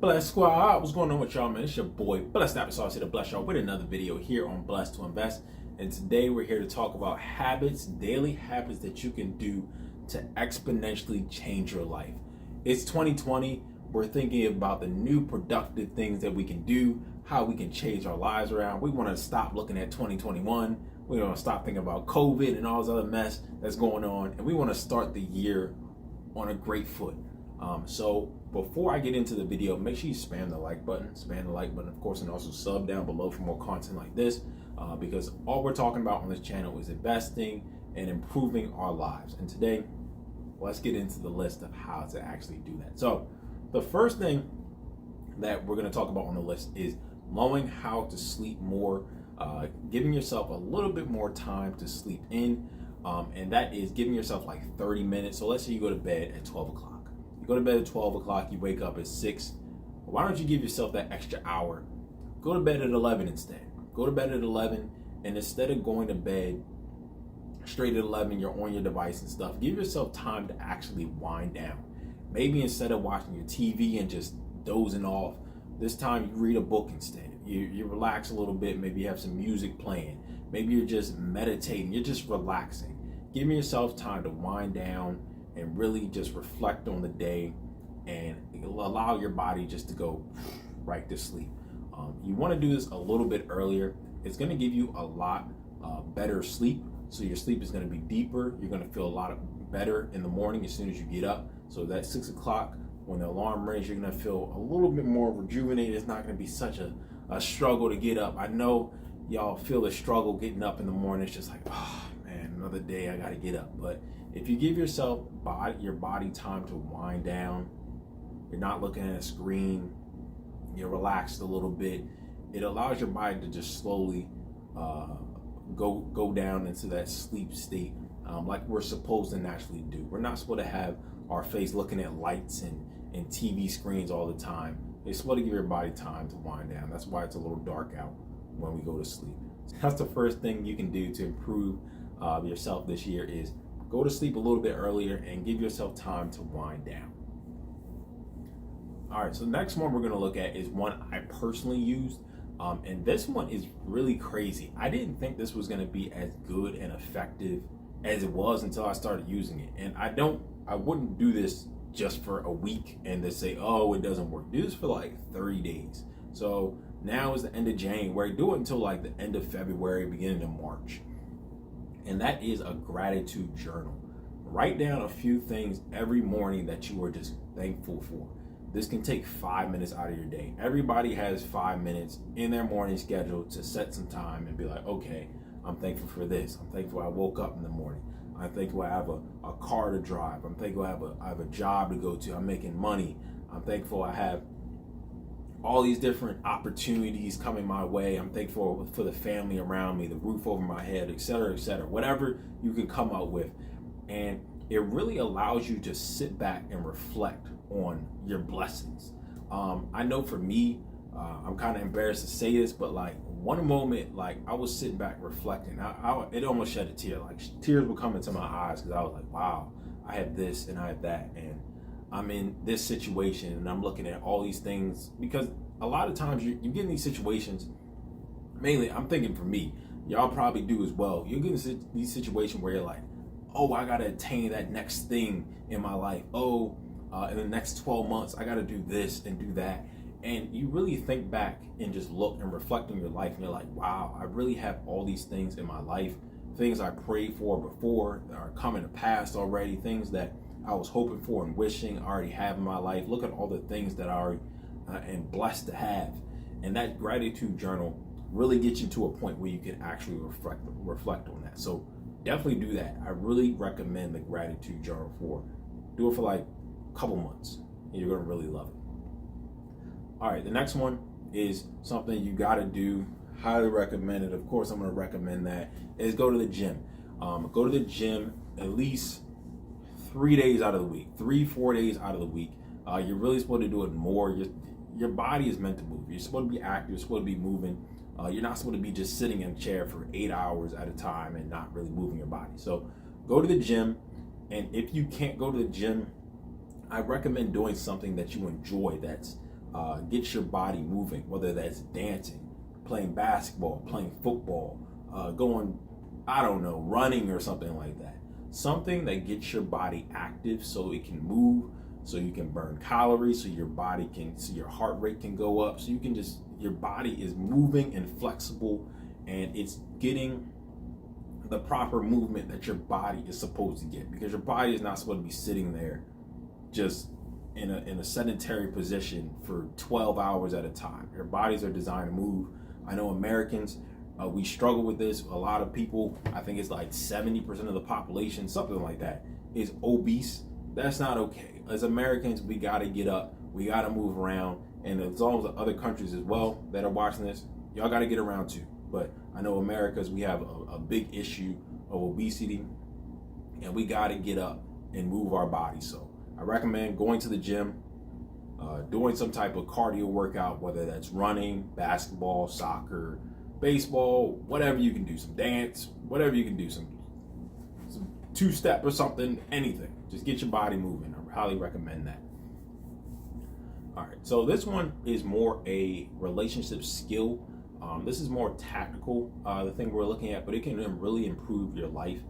Blessed Squad, what's going on with y'all, man? It's your boy, Blessed Applesauce here to bless y'all with another video here on Blessed to Invest. And today we're here to talk about habits, daily habits that you can do to exponentially change your life. It's 2020. We're thinking about the new productive things that we can do, how we can change our lives around. We want to stop looking at 2021. We want to stop thinking about COVID and all this other mess that's going on. And we want to start the year on a great foot. So before I get into the video, make sure you spam the like button, of course, and also sub down below for more content like this, because all we're talking about on this channel is investing and improving our lives. And today, let's get into the list of how to actually do that. So the first thing that we're going to talk about on the list is knowing how to sleep more, giving yourself a little bit more time to sleep in, and that is giving yourself like 30 minutes. So let's say you go to bed at 12 o'clock. Go to bed at 12 o'clock, you wake up at 6. Why don't you give yourself that extra hour? Go to bed at 11 instead. Go to bed at 11, and instead of going to bed straight at 11, you're on your device and stuff, give yourself time to actually wind down. Maybe instead of watching your TV and just dozing off, this time you read a book instead. You relax a little bit, maybe you have some music playing. Maybe you're just meditating, you're just relaxing. Giving yourself time to wind down and really just reflect on the day and allow your body just to go right to sleep. You want to do this a little bit earlier. It's going to give you a lot better sleep. So your sleep is going to be deeper. You're going to feel a lot better in the morning as soon as you get up. So that 6 o'clock, when the alarm rings, you're going to feel a little bit more rejuvenated. It's not going to be such a struggle to get up. I know y'all feel the struggle getting up in the morning. It's just like, oh man, another day, I got to get up. But if you give yourself your body time to wind down, you're not looking at a screen, you're relaxed a little bit, it allows your body to just slowly go down into that sleep state, like we're supposed to naturally do. We're not supposed to have our face looking at lights and TV screens all the time. It's supposed to give your body time to wind down. That's why it's a little dark out when we go to sleep. That's the first thing you can do to improve yourself this year, is go to sleep a little bit earlier and give yourself time to wind down. All right, so the next one we're going to look at is one I personally used, and this one is really crazy. I didn't think this was going to be as good and effective as it was until I started using it. And I wouldn't do this just for a week and then say, oh, it doesn't work. Do this for like 30 days. So now is the end of January. Do it until like the end of February, beginning of March. And that is a gratitude journal. Write down a few things every morning that you are just thankful for. This can take 5 minutes out of your day. Everybody has 5 minutes in their morning schedule to set some time and be like, okay, I'm thankful for this. I'm thankful I woke up in the morning. I'm thankful I have a car to drive. I'm thankful I have a job to go to. I'm making money. I'm thankful I have all these different opportunities coming my way. I'm thankful for the family around me, the roof over my head, etc., whatever you can come up with. And it really allows you to sit back and reflect on your blessings. I know for me, I'm kind of embarrassed to say this, but like one moment, like I was sitting back reflecting, it almost shed a tear. Like tears would come into my eyes because I was like, wow, I have this and I have that, and I'm in this situation and I'm looking at all these things, because a lot of times you get in these situations, mainly I'm thinking for me, y'all probably do as well. You get in these situations where you're like, oh, I got to attain that next thing in my life. Oh, in the next 12 months, I got to do this and do that. And you really think back and just look and reflect on your life, and you're like, wow, I really have all these things in my life, things I prayed for before that are coming to pass already, things that I was hoping for and wishing I already have in my life. Look at all the things that I already am blessed to have. And that gratitude journal really gets you to a point where you can actually reflect on that. So definitely do that. I really recommend the gratitude journal do it for like a couple months, and you're going to really love it. All right, the next one is something you got to do. Highly recommend it. Of course, I'm going to recommend that, is go to the gym. Go to the gym at least 3 days out of the week, 3-4 days out of the week. You're really supposed to do it more. Your body is meant to move. You're supposed to be active. You're supposed to be moving. You're not supposed to be just sitting in a chair for 8 hours at a time and not really moving your body. So go to the gym. And if you can't go to the gym, I recommend doing something that you enjoy, that's get your body moving, whether that's dancing, playing basketball, playing football, going, I don't know, running or something like that. Something that gets your body active so it can move, so you can burn calories, so your heart rate can go up, so your body is moving and flexible, and it's getting the proper movement that your body is supposed to get, because your body is not supposed to be sitting there just in a sedentary position for 12 hours at a time. Your bodies are designed to move. I know Americans, we struggle with this. A lot of people, I think it's like 70% of the population, something like that, is obese. That's not okay. As Americans, we got to get up. We got to move around. And as long as the other countries as well that are watching this, y'all got to get around too. But I know Americans, we have a big issue of obesity, and we got to get up and move our bodies. So I recommend going to the gym, doing some type of cardio workout, whether that's running, basketball, soccer, baseball, whatever you can do, some dance, whatever you can do, some two-step or something, anything. Just get your body moving. I highly recommend that. All right, so this one is more a relationship skill. This is more tactical, the thing we're looking at, but it can really improve your life.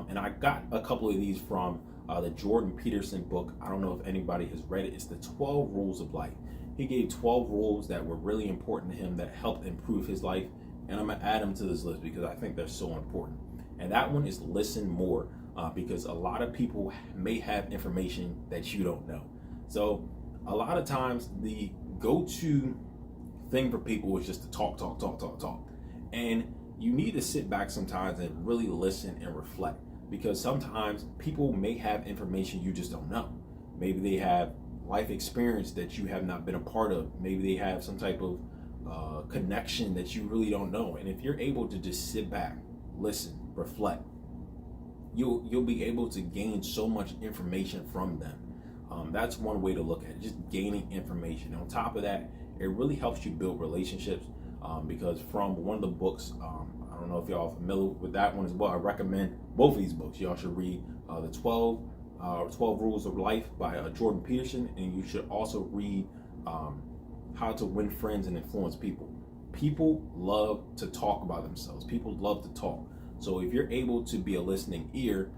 And I got a couple of these from the Jordan Peterson book. I don't know if anybody has read it. It's the 12 Rules of Life. He gave 12 rules that were really important to him that helped improve his life. And I'm going to add them to this list because I think they're so important. And that one is listen more, because a lot of people may have information that you don't know. So a lot of times the go-to thing for people is just to talk. And you need to sit back sometimes and really listen and reflect, because sometimes people may have information you just don't know. Maybe they have life experience that you have not been a part of. Maybe they have some type of connection that you really don't know. And if you're able to just sit back, listen, reflect, you'll be able to gain so much information from them. That's one way to look at it, just gaining information. And on top of that, it really helps you build relationships, because from one of the books, I don't know if y'all are familiar with that one as well. I recommend both of these books. Y'all should read the 12 Rules of Life by Jordan Peterson, and you should also read How to Win Friends and Influence People. People love to talk about themselves. People love to talk. So if you're able to be a listening ear,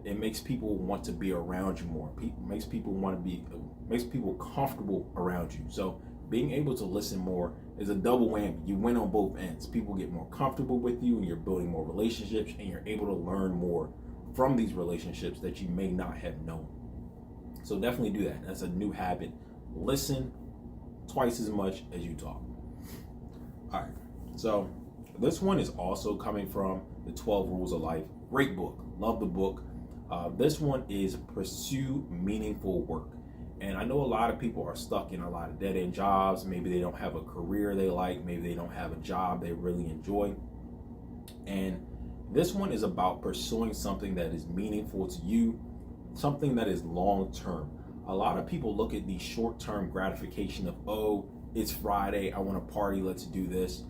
it makes people want to be around you more. Makes people comfortable around you. So being able to listen more is a double whammy. You win on both ends. People get more comfortable with you, and you're building more relationships, and you're able to learn more from these relationships that you may not have known. So definitely do that. That's a new habit. Listen twice as much as you talk. All right. So this one is also coming from the 12 Rules of Life. Great book. Love the book. This one is Pursue Meaningful Work. And I know a lot of people are stuck in a lot of dead-end jobs. Maybe they don't have a career they like. Maybe they don't have a job they really enjoy. And this one is about pursuing something that is meaningful to you, something that is long-term. A lot of people look at the short-term gratification of, oh, it's Friday, I want to party, let's do this.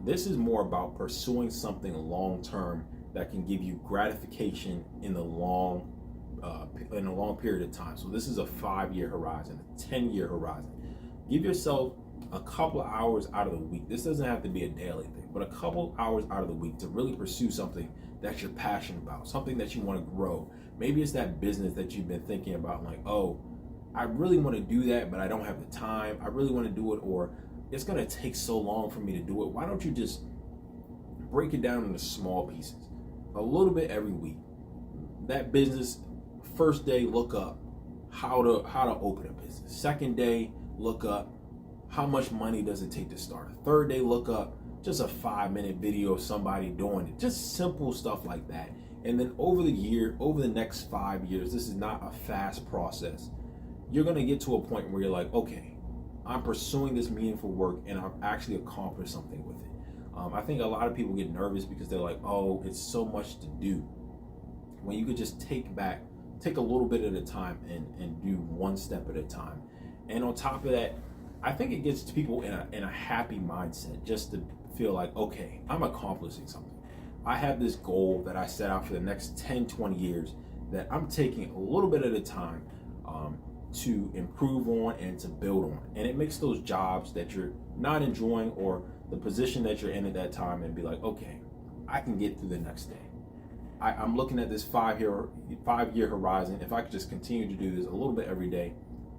This is more about pursuing something long-term that can give you gratification in a long period of time. So this is a 5-year horizon, a 10-year horizon. Give yourself a couple of hours out of the week. This doesn't have to be a daily thing, but a couple hours out of the week to really pursue something that you're passionate about, something that you want to grow. Maybe it's that business that you've been thinking about, like, oh, I really want to do that, but I don't have the time. I really want to do it, or it's going to take so long for me to do it. Why don't you just break it down into small pieces, a little bit every week? That business, first day, look up how to open a business. Second day, look up how much money does it take to start. Third day, look up just a 5-minute video of somebody doing it. Just simple stuff like that. And then over the next 5 years, this is not a fast process. You're going to get to a point where you're like, okay, I'm pursuing this meaningful work and I've actually accomplished something with it. I think a lot of people get nervous because they're like, oh, it's so much to do. When you could just take a little bit at a time and do one step at a time. And on top of that, I think it gets to people in a happy mindset, just to feel like, okay, I'm accomplishing something. I have this goal that I set out for the next 10, 20 years that I'm taking a little bit at a time. to improve on and to build on. And it makes those jobs that you're not enjoying or the position that you're in at that time and be like, okay, I can get through the next day. I'm looking at this 5-year horizon. If I could just continue to do this a little bit every day,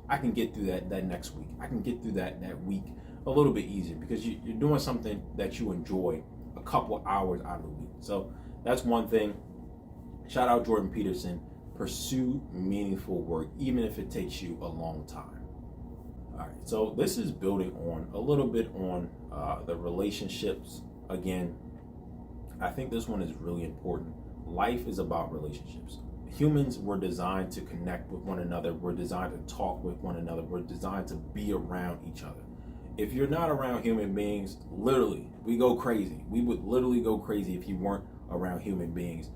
I can get through that next week. I can get through that week a little bit easier because you're doing something that you enjoy a couple hours out of the week. So that's one thing. Shout out Jordan Peterson. Pursue meaningful work, even if it takes you a long time. All right, so this is building on a little bit on the relationships. Again, I think this one is really important. Life is about relationships. Humans were designed to connect with one another. We're designed to talk with one another. We're designed to be around each other. If you're not around human beings, literally, we go crazy. We would literally go crazy if you weren't around human beings.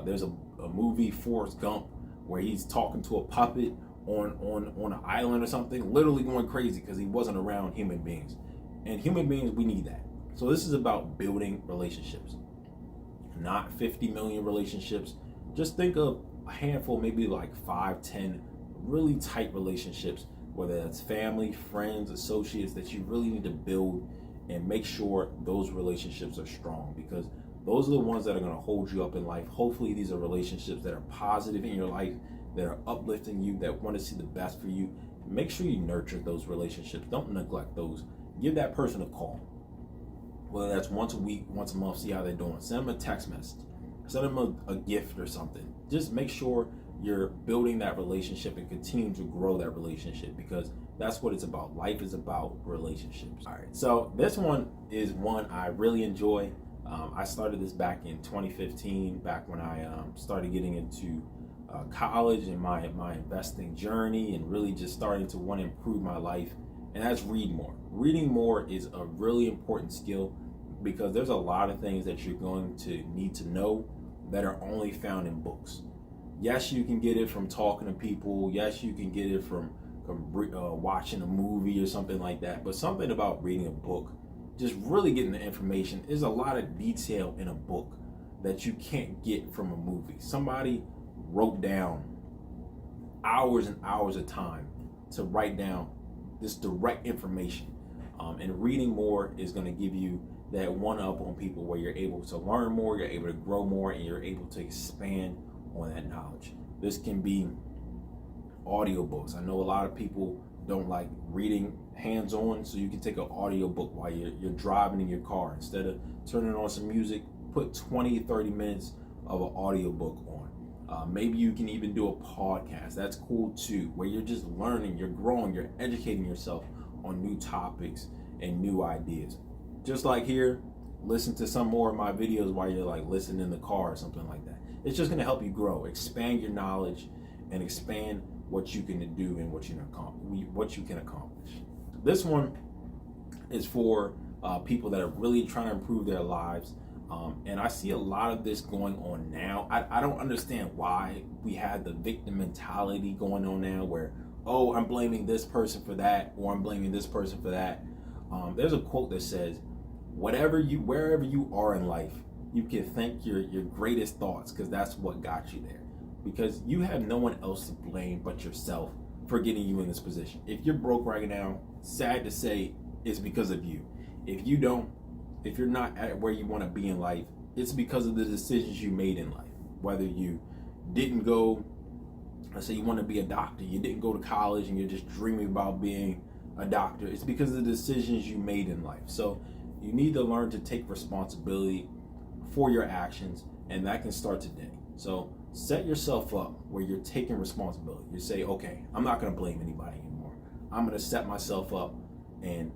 There's a movie, Forrest Gump, where he's talking to a puppet on an island or something, literally going crazy because he wasn't around human beings. And human beings, we need that. So this is about building relationships. Not 50 million relationships. Just think of a handful, maybe like 5, 10 really tight relationships, whether that's family, friends, associates, that you really need to build and make sure those relationships are strong, because those are the ones that are going to hold you up in life. Hopefully these are relationships that are positive in your life, that are uplifting you, that want to see the best for you. Make sure you nurture those relationships. Don't neglect those. Give that person a call. Whether that's once a week, once a month, see how they're doing. Send them a text message. Send them a gift or something. Just make sure you're building that relationship and continue to grow that relationship, because that's what it's about. Life is about relationships. All right, so this one is one I really enjoy. I started this back in 2015, back when I started getting into college and my investing journey, and really just starting to want to improve my life. And that's read more. Reading more is a really important skill, because there's a lot of things that you're going to need to know that are only found in books. Yes, you can get it from talking to people. Yes, you can get it from watching a movie or something like that. But something about reading a book, just really getting the information, is a lot of detail in a book that you can't get from a movie. Somebody wrote down hours and hours of time to write down this direct information. And reading more is going to give you that one up on people, where you're able to learn more, you're able to grow more, and you're able to expand on that knowledge. This can be audiobooks. I know a lot of people don't like reading hands-on, so you can take an audiobook while you're driving in your car. Instead of turning on some music, put 20-30 minutes of an audiobook on. Maybe you can even do a podcast. That's cool too, where you're just learning, you're growing, you're educating yourself on new topics and new ideas. Just like here, listen to some more of my videos while you're like listening in the car or something like that. It's just going to help you grow, expand your knowledge, and expand what you can do and what you can accomplish. This one is for people that are really trying to improve their lives. And I see a lot of this going on now. I don't understand why we have the victim mentality going on now, where, oh, I'm blaming this person for that, or I'm blaming this person for that. There's a quote that says, wherever you are in life, you can thank your greatest thoughts, because that's what got you there. Because you have no one else to blame but yourself for getting you in this position. If you're broke right now, sad to say, it's because of you. If you're not at where you want to be in life, it's because of the decisions you made in life. Whether you didn't go, let's say you want to be a doctor, you didn't go to college and you're just dreaming about being a doctor, it's because of the decisions you made in life. So you need to learn to take responsibility for your actions, and that can start today. So set yourself up where you're taking responsibility. You say, okay, I'm not going to blame anybody anymore. I'm going to set myself up, and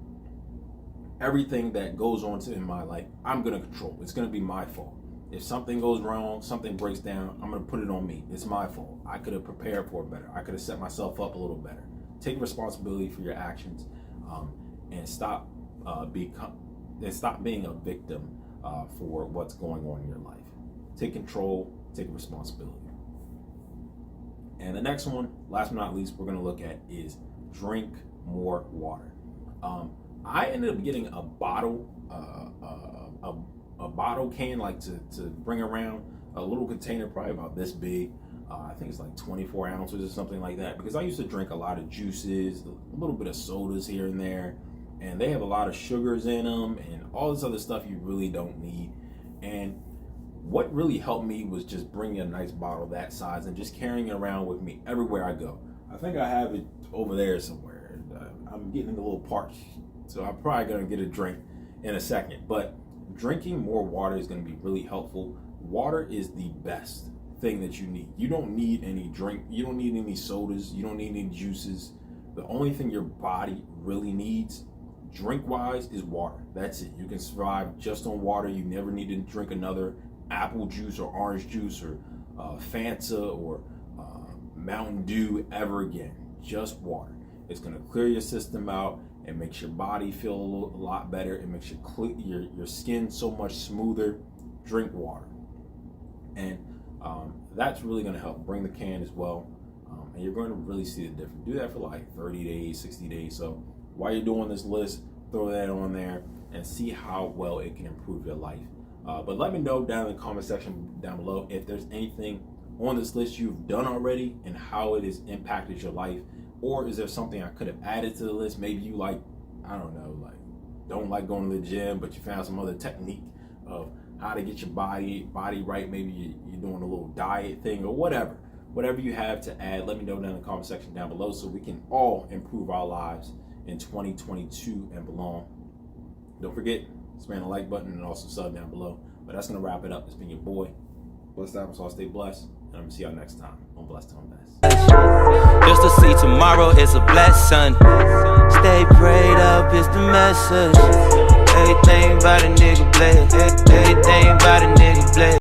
everything that goes on in my life, I'm going to control. It's going to be my fault. If something goes wrong, something breaks down, I'm going to put it on me. It's my fault. I could have prepared for it better. I could have set myself up a little better. Take responsibility for your actions, and stop being a victim for what's going on in your life. Take control, take responsibility. And the next one, last but not least, we're going to look at is drink more water. I ended up getting a bottle, a bottle can, like to bring around, a little container, probably about this big, I think it's like 24 ounces or something like that, because I used to drink a lot of juices, a little bit of sodas here and there, and they have a lot of sugars in them and all this other stuff you really don't need. And what really helped me was just bringing a nice bottle that size and just carrying it around with me everywhere I go. I think I have it over there somewhere. I'm getting a little parched, so I'm probably gonna get a drink in a second. But drinking more water is gonna be really helpful. Water is the best thing that you need. You don't need any drink, you don't need any sodas, you don't need any juices. The only thing your body really needs, drink wise, is water. That's it. You can survive just on water. You never need to drink another apple juice or orange juice or Fanta or Mountain Dew ever again. Just water. It's going to clear your system out. It makes your body feel a lot better. It makes your skin so much smoother. Drink water. And that's really going to help. Bring the can as well. And you're going to really see the difference. Do that for like 30 days, 60 days. So while you're doing this list, throw that on there and see how well it can improve your life. But let me know down in the comment section down below if there's anything on this list you've done already and how it has impacted your life. Or is there something I could have added to the list? Maybe you I don't know, don't like going to the gym, but you found some other technique of how to get your body right. Maybe you're doing a little diet thing or whatever. Whatever you have to add, let me know down in the comment section down below so we can all improve our lives in 2022 and beyond. Don't forget, smash the like button and also sub down below. But that's going to wrap it up. It's been your boy, Blessed Applesauce. Stay blessed. And I'm going to see y'all next time on Blessed to Invest. Just to see tomorrow is a blessing. Stay prayed up is the message. Everything about a nigga blessed. Everything about a nigga blessed.